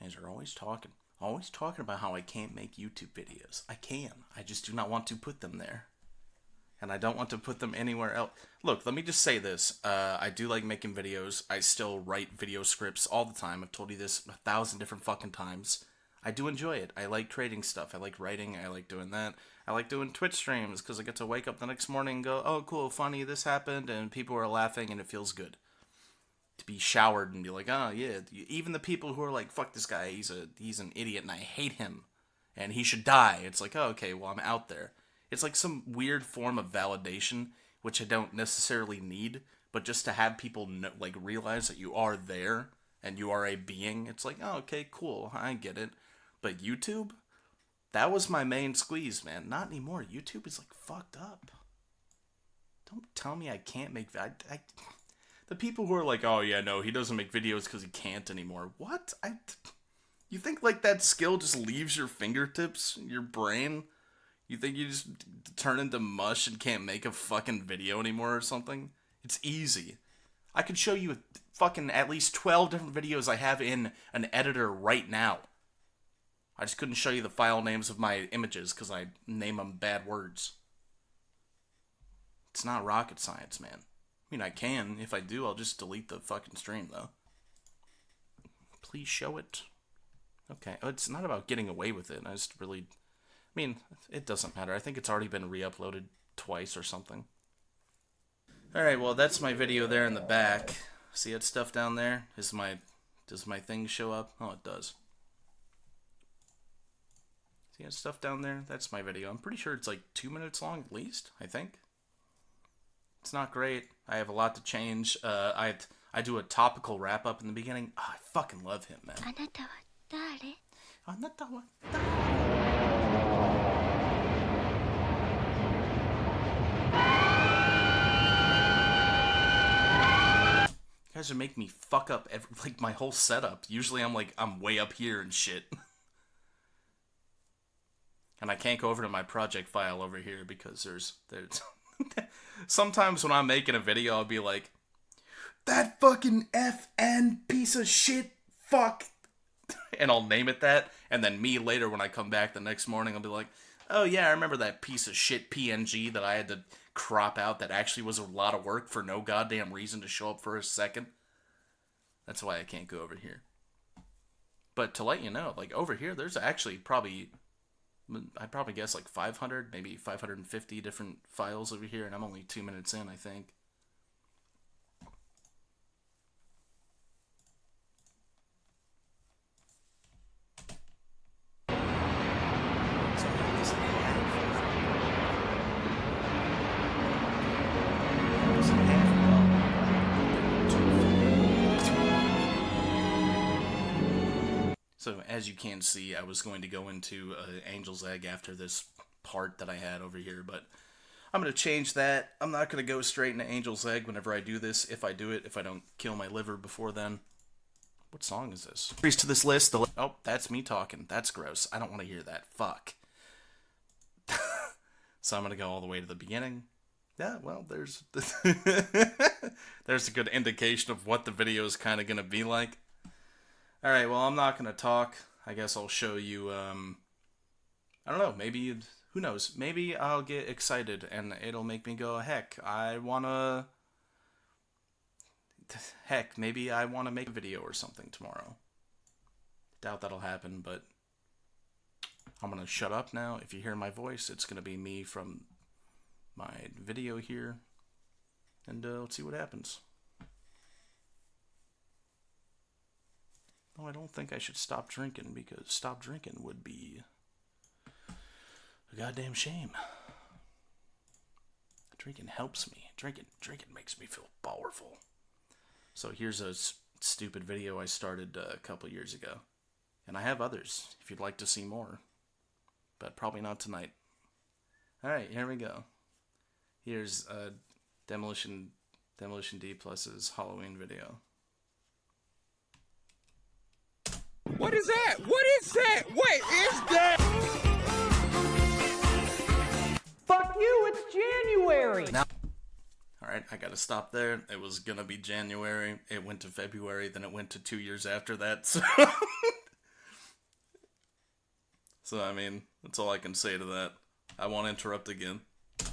guys are always talking. Always talking about how I can't make YouTube videos. I can. I just do not want to put them there. And I don't want to put them anywhere else. Look, let me just say this. I do like making videos. I still write video scripts all the time. I've told you this 1,000 different fucking times. I do enjoy it. I like creating stuff. I like writing. I like doing that. I like doing Twitch streams because I get to wake up the next morning and go, oh, cool, funny, this happened, and people are laughing, and it feels good. To be showered and be like, oh, yeah. Even the people who are like, fuck this guy, he's an idiot, and I hate him, and he should die. It's like, oh, okay, well, I'm out there. It's like some weird form of validation, which I don't necessarily need, but just to have people know, like realize that you are there and you are a being. It's like, oh, okay, cool, I get it. But YouTube, that was my main squeeze, man. Not anymore. YouTube is like fucked up. Don't tell me I can't make. The people who are like, oh yeah, no, he doesn't make videos because he can't anymore. What? You think like that skill just leaves your fingertips, your brain? You think you just turn into mush and can't make a fucking video anymore or something? It's easy. I could show you fucking at least 12 different videos I have in an editor right now. I just couldn't show you the file names of my images because I name them bad words. It's not rocket science, man. I mean, I can. If I do, I'll just delete the fucking stream, though. Please show it. Okay, it's not about getting away with it. I just really... I mean, it doesn't matter. I think it's already been re-uploaded twice or something. Alright, well, that's my video there in the back. See that stuff down there? Does my thing show up? Oh, it does. See that stuff down there? That's my video. I'm pretty sure it's like 2 minutes long at least, I think. It's not great. I have a lot to change. I do a topical wrap-up in the beginning. Oh, I fucking love him, man. あなたは誰? あなたは誰? You guys are making me fuck up like my whole setup. Usually I'm way up here and shit. And I can't go over to my project file over here because there's sometimes when I'm making a video I'll be like, that fucking FN piece of shit fuck, and I'll name it that, and then me later when I come back the next morning I'll be like, oh yeah, I remember that piece of shit PNG that I had to crop out that actually was a lot of work for no goddamn reason to show up for a second. That's why I can't go over here. But to let you know, like over here there's actually probably, I'd probably guess like 500, maybe 550 different files over here, and I'm only 2 minutes in, I think. So as you can see, I was going to go into Angel's Egg after this part that I had over here, but I'm going to change that. I'm not going to go straight into Angel's Egg whenever I do this, if I do it, if I don't kill my liver before then. What song is this? Increase to this list. Oh, that's me talking. That's gross. I don't want to hear that. Fuck. So I'm going to go all the way to the beginning. Yeah, well, there's there's a good indication of what the video is kind of going to be like. Alright, well, I'm not going to talk. I guess I'll show you, I don't know, maybe, who knows, maybe I'll get excited and it'll make me go, heck, maybe I want to make a video or something tomorrow. Doubt that'll happen, but I'm going to shut up now. If you hear my voice, it's going to be me from my video here, and let's see what happens. Oh, I don't think I should stop drinking, because stop drinking would be a goddamn shame. Drinking helps me. Drinking makes me feel powerful. So here's a stupid video I started a couple years ago. And I have others, if you'd like to see more. But probably not tonight. Alright, here we go. Here's Demolition D Plus's Halloween video. What is that? What is that? What is that? Fuck you, it's January! Now, alright, I gotta stop there. It was gonna be January, it went to February, then it went to 2 years after that, so... So, I mean, that's all I can say to that. I won't interrupt again.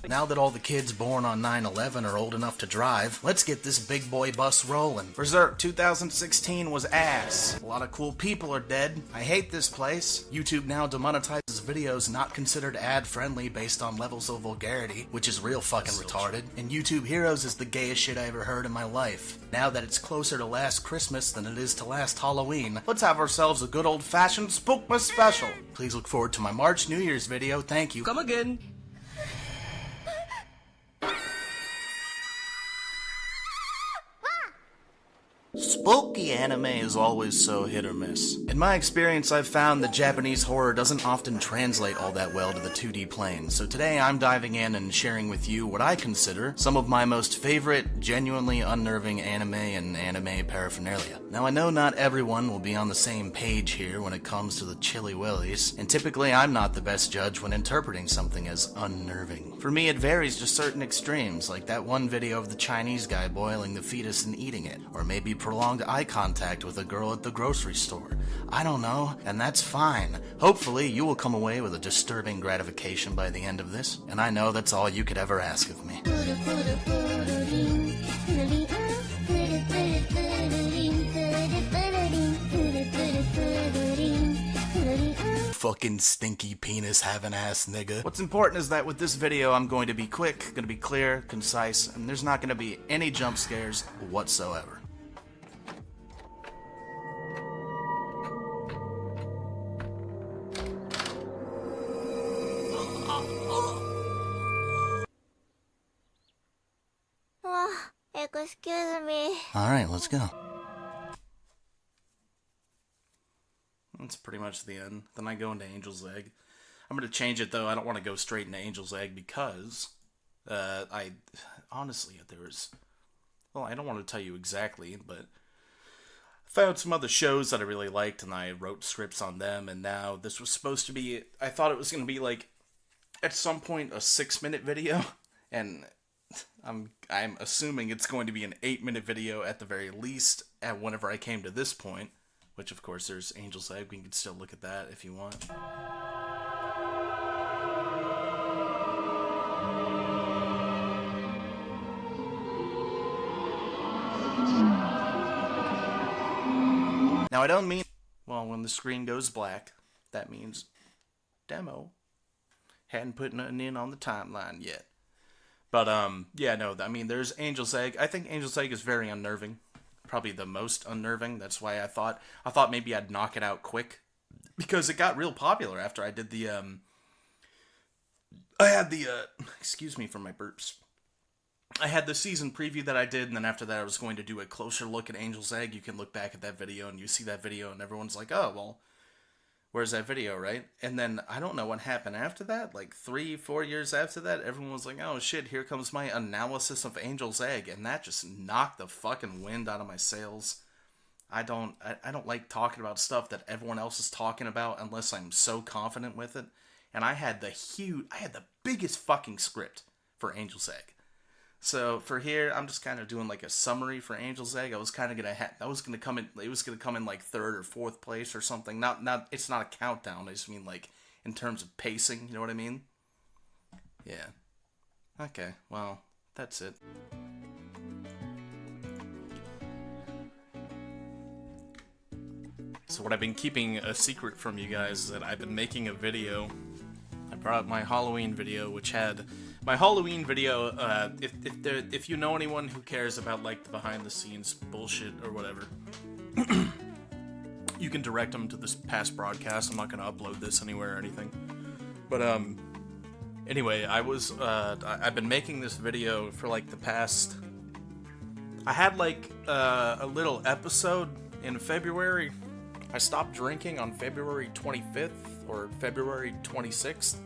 Now that all the kids born on 9/11 are old enough to drive, let's get this big boy bus rolling. Berserk 2016 was ass. A lot of cool people are dead. I hate this place. YouTube now demonetizes videos not considered ad-friendly based on levels of vulgarity, which is real fucking retarded. And YouTube Heroes is the gayest shit I ever heard in my life. Now that it's closer to last Christmas than it is to last Halloween, let's have ourselves a good old-fashioned Spookmas special. Please look forward to my March New Year's video. Thank you. Come again. Spooky anime is always so hit or miss. In my experience, I've found that Japanese horror doesn't often translate all that well to the 2D plane, so today I'm diving in and sharing with you what I consider some of my most favorite, genuinely unnerving anime and anime paraphernalia. Now I know not everyone will be on the same page here when it comes to the chilly willies, and typically I'm not the best judge when interpreting something as unnerving. For me it varies to certain extremes, like that one video of the Chinese guy boiling the fetus and eating it, or maybe prolonged eye contact with a girl at the grocery store. I don't know, and that's fine. Hopefully you will come away with a disturbing gratification by the end of this, and I know that's all you could ever ask of me. Fucking stinky penis having ass nigga. What's important is that with this video I'm going to be quick, gonna be clear, concise, and there's not gonna be any jump scares whatsoever. Excuse me. Alright, let's go. That's pretty much the end. Then I go into Angel's Egg. I'm going to change it though. I don't want to go straight into Angel's Egg because I honestly, well, I don't want to tell you exactly, but I found some other shows that I really liked and I wrote scripts on them, and now this was supposed to be, I thought it was going to be like at some point a 6-minute video, and I'm assuming it's going to be an 8-minute video at the very least at whenever I came to this point. Which, of course, there's Angel's Egg. We can still look at that if you want. Now, I don't mean... Well, when the screen goes black, that means demo. Hadn't put nothing in on the timeline yet. But, yeah, no, I mean, there's Angel's Egg. I think Angel's Egg is very unnerving. Probably the most unnerving. That's why I thought maybe I'd knock it out quick, because it got real popular after I did the excuse me for my burps. I had the season preview that I did, and then after that I was going to do a closer look at Angel's Egg. You can look back at that video and you see that video and everyone's like, oh, well, where's that video, right? And then I don't know what happened after that, like 3-4 years after that, everyone was like, oh shit, here comes my analysis of Angel's Egg, and that just knocked the fucking wind out of my sails. I don't like talking about stuff that everyone else is talking about unless I'm so confident with it. And I had the biggest fucking script for Angel's Egg. So for here, I'm just kind of doing like a summary for Angel's Egg. I was kind of it was gonna come in like 3rd or 4th place or something. Not it's not a countdown. I just mean like in terms of pacing. You know what I mean? Yeah. Okay. Well, that's it. So what I've been keeping a secret from you guys is that I've been making a video. I brought up my Halloween video, which had my Halloween video. If you know anyone who cares about like the behind-the-scenes bullshit or whatever, you can direct them to this past broadcast. I'm not gonna upload this anywhere or anything. But anyway, I've been making this video for like the past. I had like a little episode in February. I stopped drinking on February 25th or February 26th.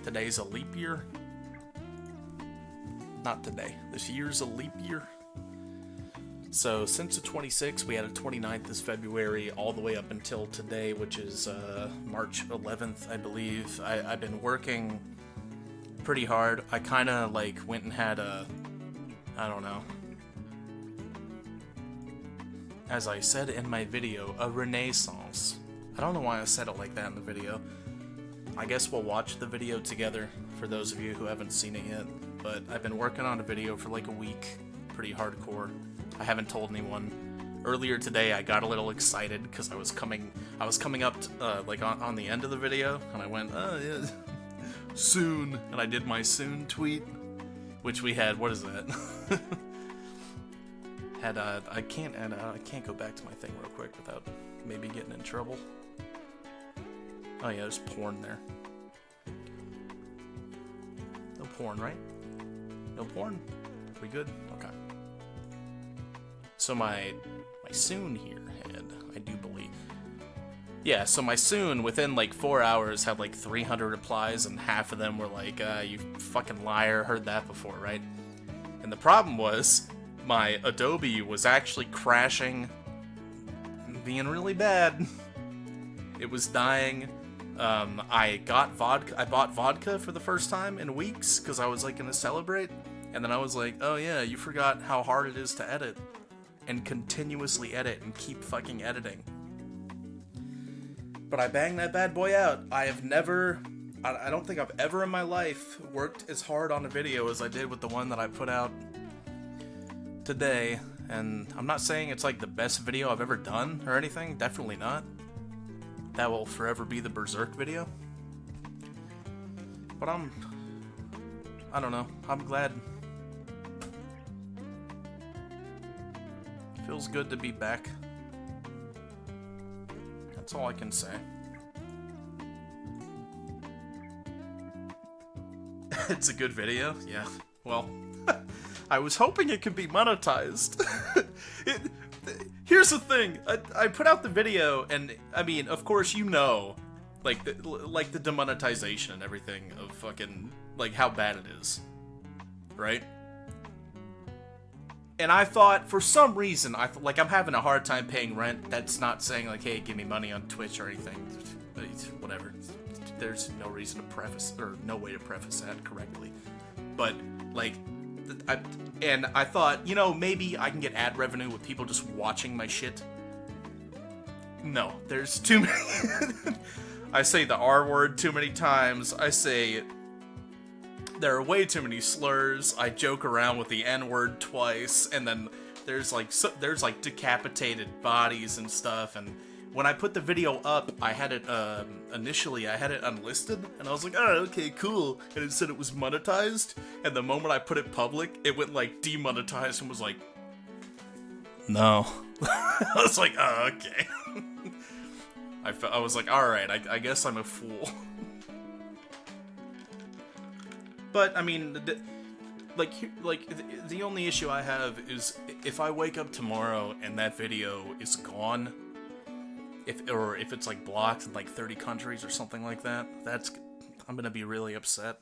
Today's a leap year. Not today. This year's a leap year. So since the 26th, we had a 29th this February, all the way up until today, which is March 11th, I believe. I've been working pretty hard. I kind of like went and had I don't know. As I said in my video, a renaissance. I don't know why I said it like that in the video. I guess we'll watch the video together for those of you who haven't seen it yet. But I've been working on a video for like a week, pretty hardcore. I haven't told anyone. Earlier today, I got a little excited because I was coming up like on the end of the video, and I went, oh yeah, soon, and I did my soon tweet, which we had. What is that? I can't go back to my thing real quick without maybe getting in trouble. Oh yeah, there's porn there. No porn, right? No porn? We good? Okay. So my soon here had, I do believe. Yeah, so my soon within like 4 hours had like 300 replies, and half of them were like, you fucking liar, heard that before, right? And the problem was, my Adobe was actually crashing, being really bad. It was dying. I bought vodka for the first time in weeks because I was like gonna celebrate, and then I was like, oh yeah, you forgot how hard it is to edit and continuously edit and keep fucking editing. But I banged that bad boy out. I don't think I've ever in my life worked as hard on a video as I did with the one that I put out today. And I'm not saying it's like the best video I've ever done or anything, definitely not. That will forever be the Berserk video. But I don't know, I'm glad. Feels good to be back. That's all I can say. It's a good video? Yeah. Well, I was hoping it could be monetized. Here's the thing. I put out the video, and I mean, of course, you know, like the demonetization and everything of fucking, like, how bad it is. Right? And I thought, for some reason, I'm having a hard time paying rent. That's not saying, like, hey, give me money on Twitch or anything. Whatever. There's no reason to preface, or no way to preface that correctly. But, like, I thought, you know, maybe I can get ad revenue with people just watching my shit. No, there's too many. I say the R word too many times. I say there are way too many slurs. I joke around with the N word twice, and then there's like decapitated bodies and stuff. And when I put the video up, I had it initially I had it unlisted, and I was like, oh, okay, cool. And it said it was monetized. And the moment I put it public, it went like demonetized and was like, no. I was like, oh, okay. I was like, all right, I guess I'm a fool. But I mean, the only issue I have is if I wake up tomorrow and that video is gone, if it's like blocked in like 30 countries or something like that, I'm gonna be really upset.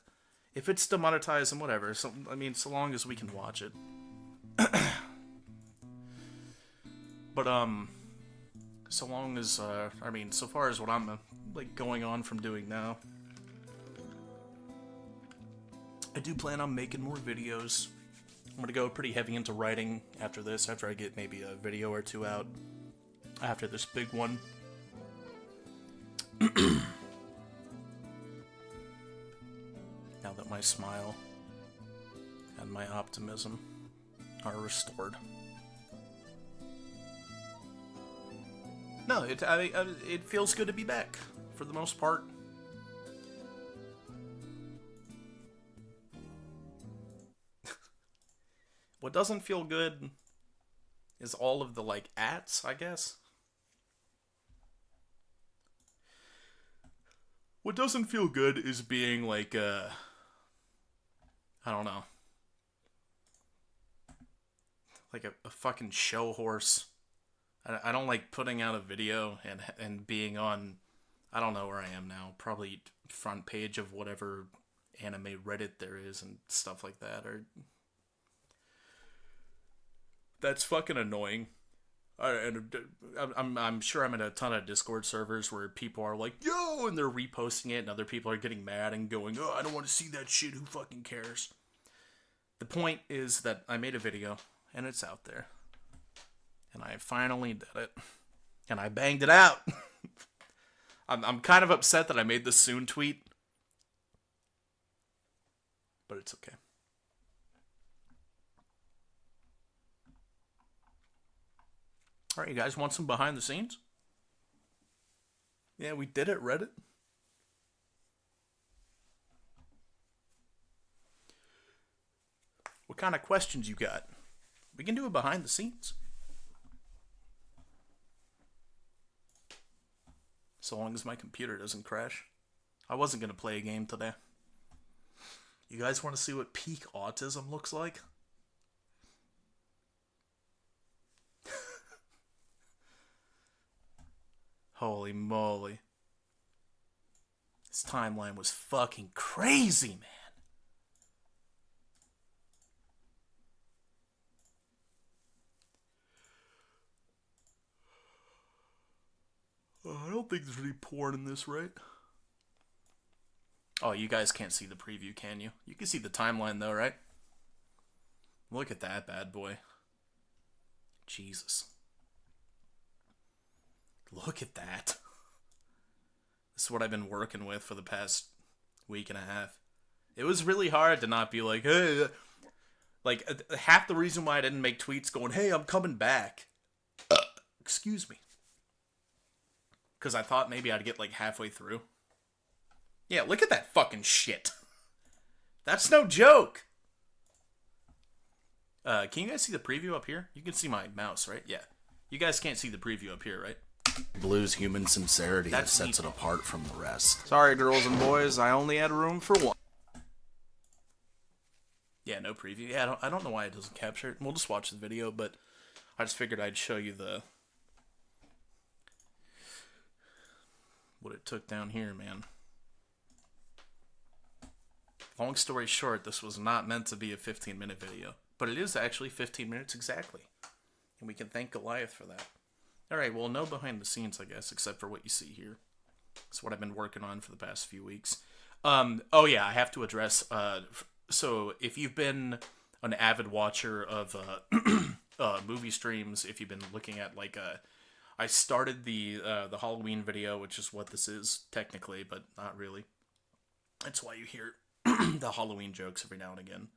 If it's demonetized and whatever, so I mean, so long as we can watch it. But so long as I mean, so far as what I'm like going on from doing now, I do plan on making more videos. I'm gonna go pretty heavy into writing after this, after I get maybe a video or two out after this big one. Now that my smile and my optimism are restored. No, it feels good to be back, for the most part. What doesn't feel good is all of the, like, ats, I guess. What doesn't feel good is being, like, I don't know. Like a fucking show horse. I don't like putting out a video and being on, I don't know where I am now, probably front page of whatever anime Reddit there is and stuff like that, or... That's fucking annoying. I'm sure I'm in a ton of Discord servers where people are like, yo, and they're reposting it, and other people are getting mad and going, oh, I don't want to see that shit, who fucking cares? The point is that I made a video, and it's out there. And I finally did it. And I banged it out. I'm kind of upset that I made the soon tweet. But it's okay. Alright, you guys want some behind the scenes? Yeah, we did it, Reddit. What kind of questions you got? We can do it behind the scenes. So long as my computer doesn't crash. I wasn't going to play a game today. You guys want to see what peak autism looks like? Holy moly. This timeline was fucking crazy, man. I don't think there's any porn in this, right? Oh, you guys can't see the preview, can you? You can see the timeline, though, right? Look at that bad boy. Jesus. Look at that. This is what I've been working with for the past week and a half. It was really hard to not be like, hey... Like, half the reason why I didn't make tweets going, hey, I'm coming back. Excuse me. Because I thought maybe I'd get, like, halfway through. Yeah, look at that fucking shit. That's no joke. Can you guys see the preview up here? You can see my mouse, right? Yeah. You guys can't see the preview up here, right? Blue's human sincerity that sets neat. it apart from the rest. Sorry, girls and boys. I only had room for one. Yeah, no preview. Yeah, I don't know why it doesn't capture it. We'll just watch the video, but I just figured I'd show you what it took down here, man. Long story short, this was not meant to be a 15-minute video. But it is actually 15 minutes exactly. And we can thank Goliath for that. Alright, well, no behind the scenes, I guess, except for what you see here. It's what I've been working on for the past few weeks. Oh yeah, I have to address, so if you've been an avid watcher of movie streams, if you've been looking at, like, I started the Halloween video, which is what this is, technically, but not really. That's why you hear the Halloween jokes every now and again.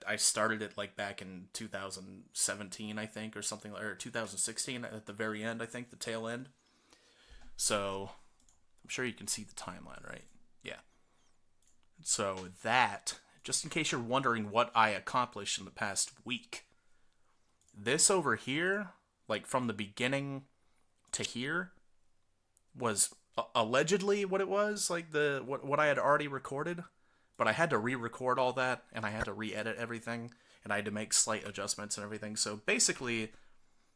I started it like back in 2017, I think, or something, or 2016 at the very end, I think, the tail end. So I'm sure you can see the timeline, right? Yeah. So that, just in case you're wondering what I accomplished in the past week, this over here, like from the beginning to here, was allegedly what it was, like what I had already recorded. But I had to re-record all that, and I had to re-edit everything, and I had to make slight adjustments and everything. So basically,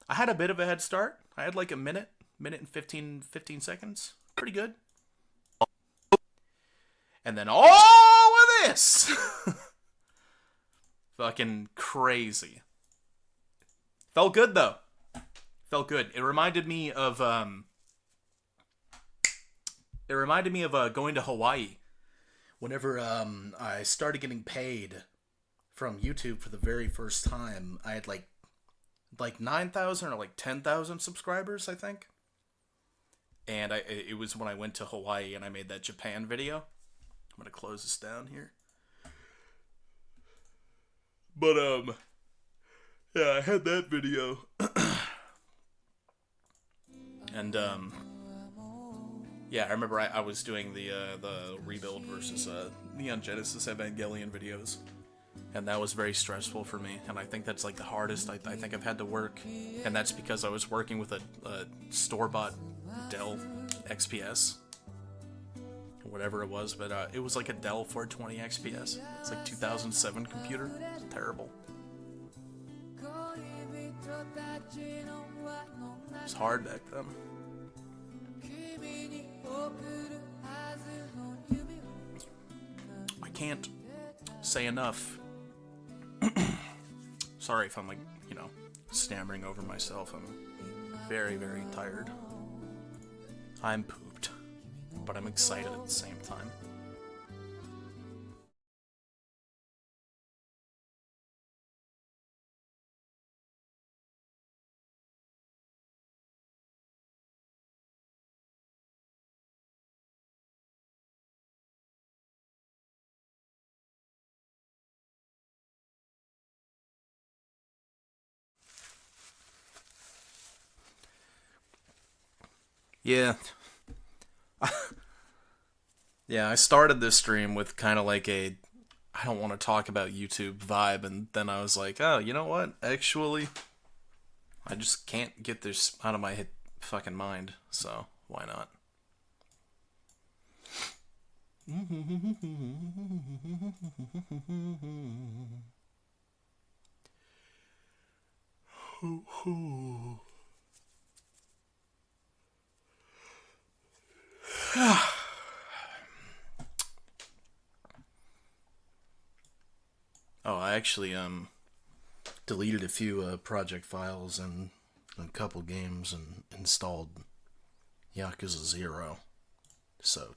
I had a bit of a head start. I had like a minute and 15 seconds. Pretty good. And then all of this! Fucking crazy. Felt good, though. Felt good. It reminded me of going to Hawaii. Whenever I started getting paid from YouTube for the very first time, I had like 9,000 or like 10,000 subscribers, I think. And it was when I went to Hawaii and I made that Japan video. I'm gonna close this down here. But yeah, I had that video. And yeah, I remember I was doing the Rebuild versus Neon Genesis Evangelion videos. And that was very stressful for me. And I think that's like the hardest I think I've had to work. And that's because I was working with a store-bought Dell XPS. Whatever it was. But it was like a Dell 420 XPS. It's like 2007 computer. It's terrible. It was hard back then. I can't say enough. Sorry if I'm like, stammering over myself. I'm very, very tired. I'm pooped, but I'm excited at the same time. Yeah. Yeah, I started this stream with kind of like a I don't want to talk about YouTube vibe, and then I was like, oh, you know what? Actually, I just can't get this out of my fucking mind, so why not? Oh, I actually deleted a few project files and a couple games and installed Yakuza 0. So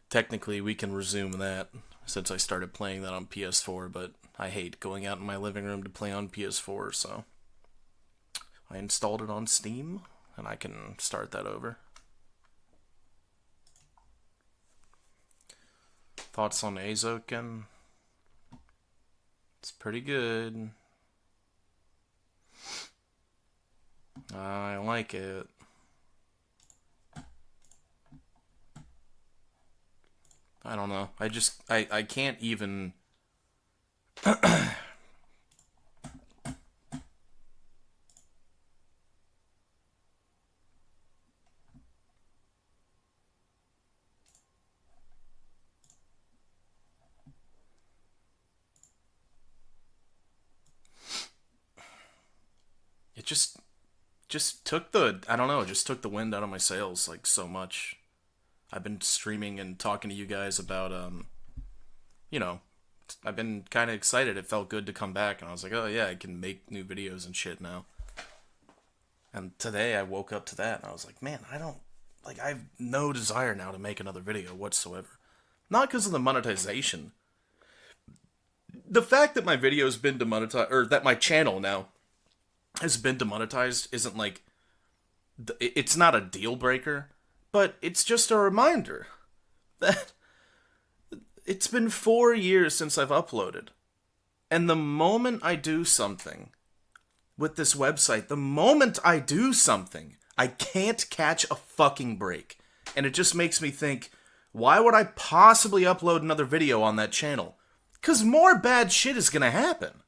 technically we can resume that since I started playing that on PS4, but I hate going out in my living room to play on PS4, so I installed it on Steam and I can start that over. Thoughts on Azoken? It's pretty good. I like it. I don't know. I can't even... It just took the, I don't know, it just took the wind out of my sails, like, so much. I've been streaming and talking to you guys about, you know, I've been kind of excited. It felt good to come back, and I was like, oh yeah, I can make new videos and shit now. And today I woke up to that, and I was like, man, I have no desire now to make another video whatsoever. Not because of the monetization. The fact that my video has been demonetized, or that my channel now has been demonetized isn't like, it's not a deal breaker, but it's just a reminder that it's been 4 years since I've uploaded. And the moment I do something with this website, the moment I do something, I can't catch a fucking break. And it just makes me think, why would I possibly upload another video on that channel? 'Cause more bad shit is gonna happen.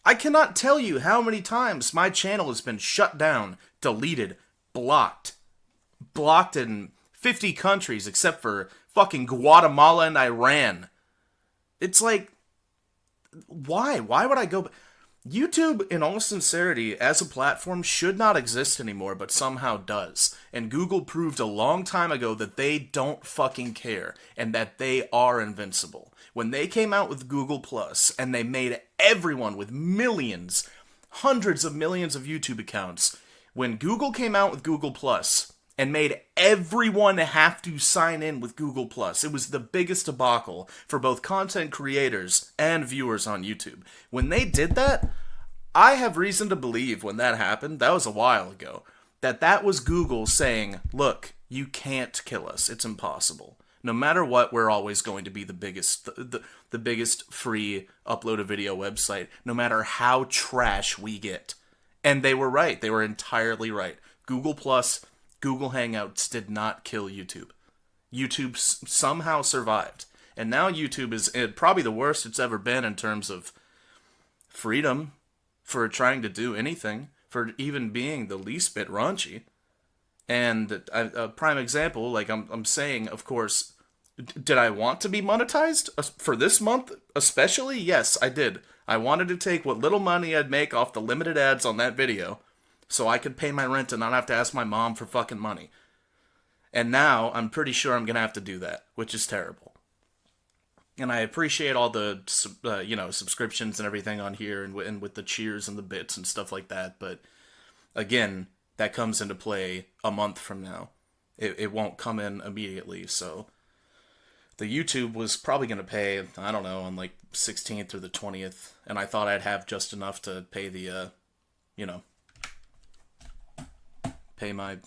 I cannot tell you how many times my channel has been shut down, deleted, blocked. Blocked in 50 countries except for fucking Guatemala and Iran. It's like, why? Why would I go... YouTube, in all sincerity, as a platform, should not exist anymore, but somehow does. And Google proved a long time ago that they don't fucking care, and that they are invincible. When they came out with Google Plus, and they made everyone with millions, hundreds of millions of YouTube accounts, when Google came out with Google Plus, and made everyone have to sign in with Google Plus, it was the biggest debacle for both content creators and viewers on YouTube. When they did that, I have reason to believe when that happened, that was a while ago, that was Google saying, look, you can't kill us, it's impossible. No matter what, we're always going to be the biggest, the biggest free upload a video website, no matter how trash we get. And they were right, they were entirely right. Google Plus, Google Hangouts did not kill YouTube. YouTube somehow survived. And now YouTube is probably the worst it's ever been in terms of freedom for trying to do anything, for even being the least bit raunchy. And a prime example, like I'm saying, of course, did I want to be monetized for this month especially? Yes, I did. I wanted to take what little money I'd make off the limited ads on that video so I could pay my rent and not have to ask my mom for fucking money. And now I'm pretty sure I'm going to have to do that, which is terrible. And I appreciate all the, subscriptions and everything on here and with the cheers and the bits and stuff like that. But again, that comes into play a month from now. It won't come in immediately. So the YouTube was probably going to pay, I don't know, on like 16th or the 20th. And I thought I'd have just enough to pay the, pay my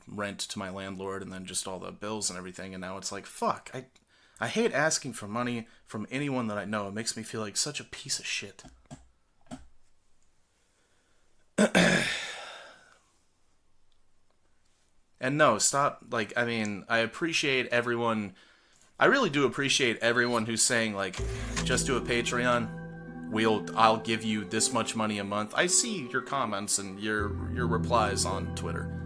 rent to my landlord and then just all the bills and everything. And now it's like, fuck, I hate asking for money from anyone that I know. It makes me feel like such a piece of shit. And no, stop, like, I mean, I appreciate everyone, I really do appreciate everyone who's saying, like, just do a Patreon, I'll give you this much money a month. I see your comments and your replies on Twitter.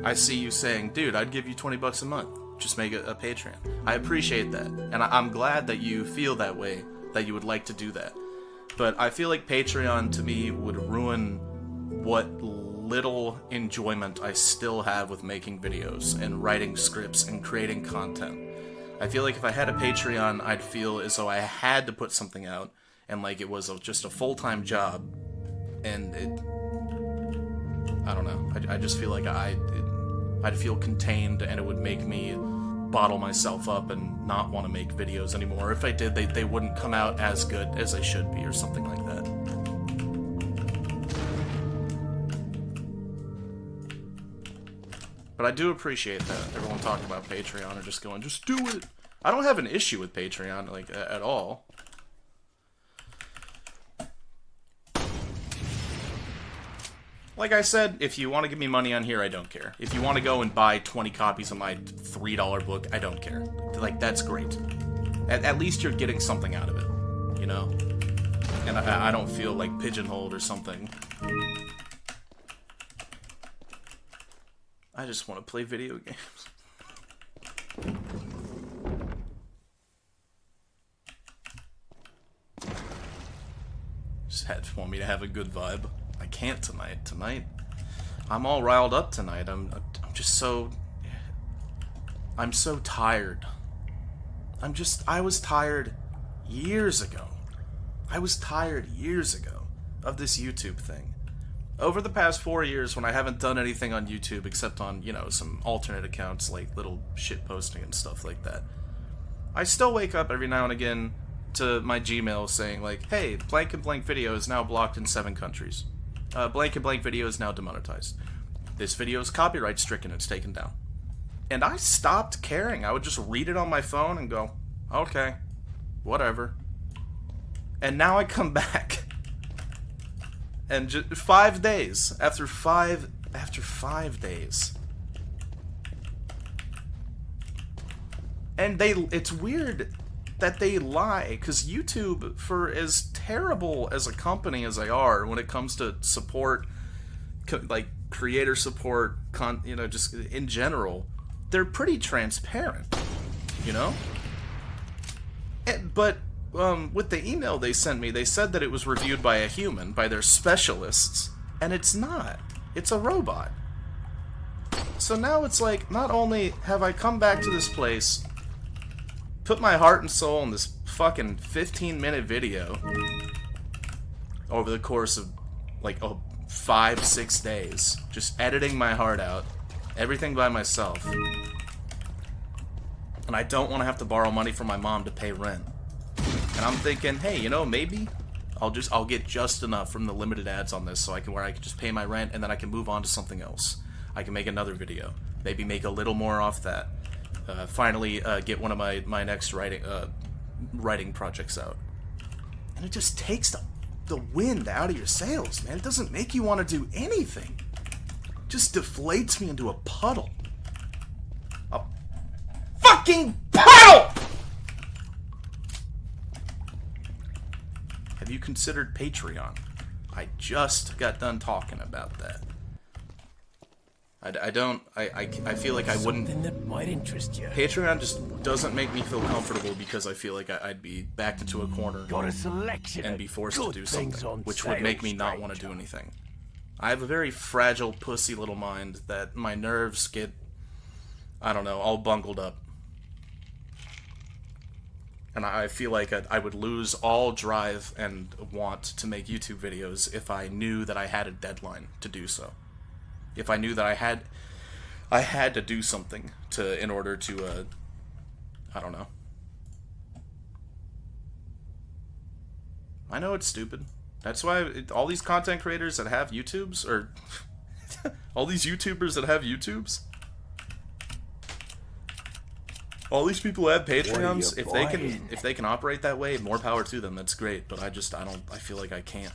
I see you saying, dude, I'd give you 20 bucks a month. Just make a Patreon. I appreciate that. And I'm glad that you feel that way, that you would like to do that. But I feel like Patreon, to me, would ruin what little enjoyment I still have with making videos and writing scripts and creating content. I feel like if I had a Patreon, I'd feel as though I had to put something out, and like it was just a full-time job, and I don't know, I just feel like I'd feel contained, and it would make me bottle myself up and not want to make videos anymore. If I did, they wouldn't come out as good as they should be, or something like that. But I do appreciate that everyone talking about Patreon or just going, just do it. I don't have an issue with Patreon, like, at all. Like I said, if you want to give me money on here, I don't care. If you want to go and buy 20 copies of my $3 book, I don't care. Like, that's great. At least you're getting something out of it, you know? And I don't feel, like, pigeonholed or something. I just want to play video games. Just want me to have a good vibe. I can't tonight. Tonight, I'm all riled up tonight. I'm just so... I'm so tired. I was tired years ago. I was tired years ago of this YouTube thing. Over the past 4 years, when I haven't done anything on YouTube except on, you know, some alternate accounts, like little shit posting and stuff like that, I still wake up every now and again to my Gmail saying, like, hey, blank and blank video is now blocked in 7 countries. Blank and blank video is now demonetized. This video is copyright stricken, it's taken down. And I stopped caring. I would just read it on my phone and go, okay, whatever. And now I come back. And just 5 days, after five days. And it's weird that they lie, because YouTube, for as terrible as a company as they are when it comes to support, like creator support, you know, just in general, they're pretty transparent, you know? But with the email they sent me, they said that it was reviewed by a human, by their specialists, and it's not. It's a robot. So now it's like, not only have I come back to this place, put my heart and soul in this fucking 15-minute video over the course of like 5-6 days, just editing my heart out, everything by myself, and I don't want to have to borrow money from my mom to pay rent. And I'm thinking, hey, you know, maybe I'll get just enough from the limited ads on this so I can just pay my rent, and then I can move on to something else. I can make another video, maybe make a little more off that. Finally get one of my next writing projects out. And it just takes the wind out of your sails, man. It doesn't make you want to do anything. It just deflates me into a puddle. A fucking puddle! Have you considered Patreon? I just got done talking about that. I feel like I wouldn't... Something that might interest you. Patreon just doesn't make me feel comfortable, because I feel like I'd be backed into a corner Got a selection and be forced to good do things something, on which would sale, make me not want to do stranger. anything. I have a very fragile, pussy little mind that my nerves get, I don't know, all bungled up. And I feel like I would lose all drive and want to make YouTube videos if I knew that I had a deadline to do so. If I knew that I had to do something in order to, I don't know. I know it's stupid. That's why all these content creators that have YouTubes, or all these YouTubers that have YouTubes, all these people who have Patreons, if they can operate that way, more power to them. That's great. But I feel like I can't.